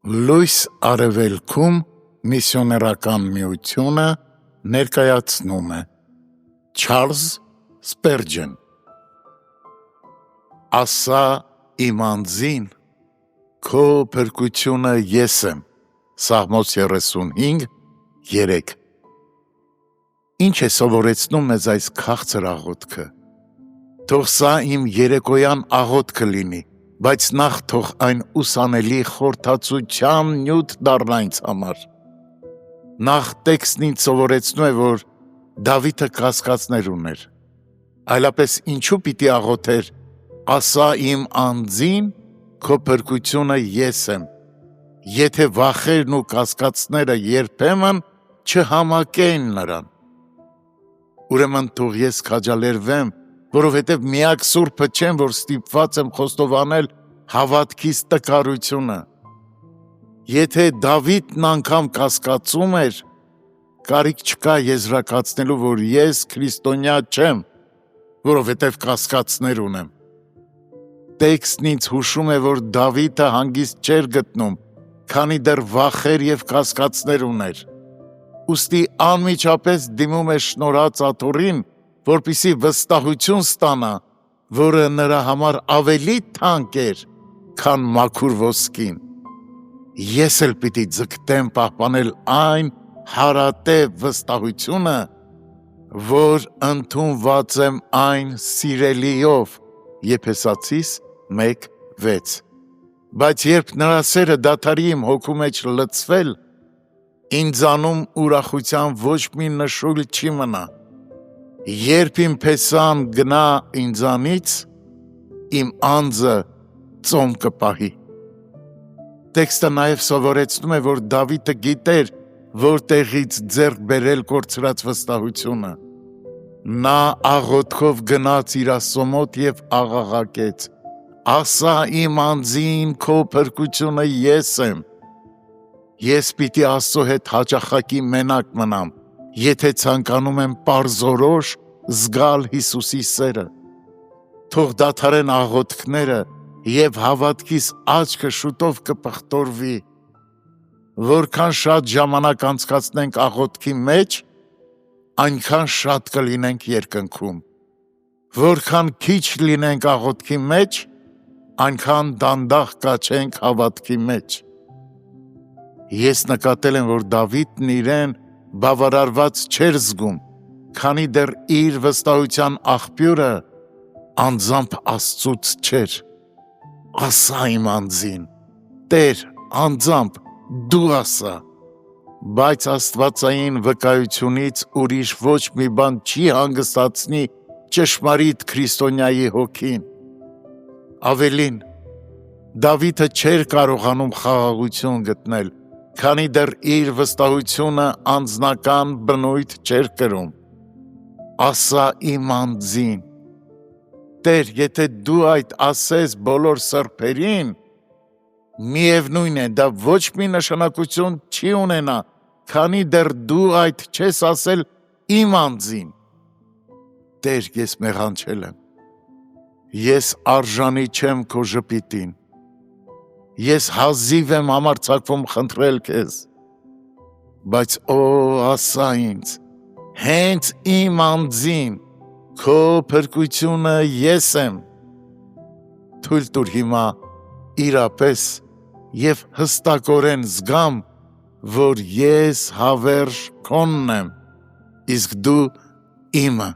Լույս արևելքում միսիոներական միությունը ներկայացնում է Չարլզ Սպերջեն Ասա իմ անձին, քո փրկությունը ես եմ, Սաղմոս 35:3 Ինչ է սովորեցնում մեզ այս քաղցր աղոթքը, թող սա իմ երեկոյան աղոթքը լինի, բայց նախ թող այն ուսանելի խորհրդածության նյութ դառնա ինձ համար։ Նախ տեքստն ինձ սովորեցնում է, որ Դավիթը կասկածներ ուներ, այլապես ինչու պիտի աղոթեր, ասա իմ անձին, քո փրկությունը ես եմ, եթե վախերն ու կասկածները երբեմն չհամակեին նրան։ Ուրեմն թող ես քաջալերվեմ, որովհետև միակ Սուրբը չեմ, որ ստիպված եմ խոստովանել հավատքիս տկարությունը։ Եթե Դավիթն անգամ կասկածում էր, կարիք չկա եզրակացնելու, որ ես քրիստոնյա չեմ, որովհետև կասկածներ ունեմ։ Տեքստն ինձ հուշում է, որ Դավիթը հանգիստ չէր գտնում, քանի դեռ վախեր և կասկածներ ուներ։ Ուստի անմիջապես դիմում է շնորհած աթոռին, որպեսզի վստահություն ստանա, որը նրա համար ավելի թանկ էր, քան մաքուր ոսկին։ Ես էլ պիտի ձգտեմ պահպանել այն հարատև վստահությունը, որ ընդունված եմ այն սիրելիով, Եփեսացիս 1:6 Բայց երբ նրա սերը դադարի իմ հոգու մեջ լցվել, ինձանում ուրախության ոչ մի նշույլ չի մնա։ Երբ իմ փեսան գնա ինձանից, իմ անձը ծոմ կպահի։ Տեքստը նաև սովորեցնում է, որ Դավիթը գիտեր, որտեղից ձեռք բերել կորցրած վստահությունը։ Նա աղոթքով գնաց իր Աստծո մոտ և աղաղակեց. ասա իմ անձին, քո փրկությունը ես եմ։ Ես պիտի Աստծո հետ հաճախակի մենակ մնամ, եթե ցանկանում եմ պարզորոշ զգալ Հիսուսի սերը։ Թող դադարեն աղոթքները և հավատքիս աչքը շուտով կպղտորվի։ Որքան շատ ժամանակ անցկացնենք աղոթքի մեջ, այնքան շատ կլինենք երկնքում։ Որքան քիչ լինենք աղոթքի մեջ, այնքան դանդաղ կաչենք հավատքի մեջ։ Ես նկատել եմ, որ Դավիթն իրեն բավարարված չէր զգում, քանի դեռ իր վստահության աղբյուրը անձամբ Աստծուց չէր։ Ասա իմ անձին, Տեր, անձամբ դու ասա։ Բայց աստվածային վկայությունից ուրիշ ոչ մի բան չի հանգստացնի ճշմարիտ քրիստոնյայի հոգին։ Ավելին, Դավիթը չէր կարողանում խաղաղություն գտնել, քանի դեռ իր վստահությունը անձնական բնույթ չէր կրում։ Ասա իմ անձին, Տեր, եթե դու այդ ասես բոլոր սրբերին, միևնույն է, դա ոչ մի նշանակություն չի ունենա, քանի դեռ դու այդ չես ասել իմ անձին։ Տեր, ես մեղանչել եմ։ Ես արժանի չեմ քո ժպիտին։ Ես հազիվ եմ համարձակվում խնդրել քեզ, բայց ասա ինձ, հենց իմ անձին, քո փրկությունը ես եմ։ Թույլ տուր հիմա իրապես և հստակորեն զգամ, որ ես հավերժ քոնն եմ, իսկ դու իմը։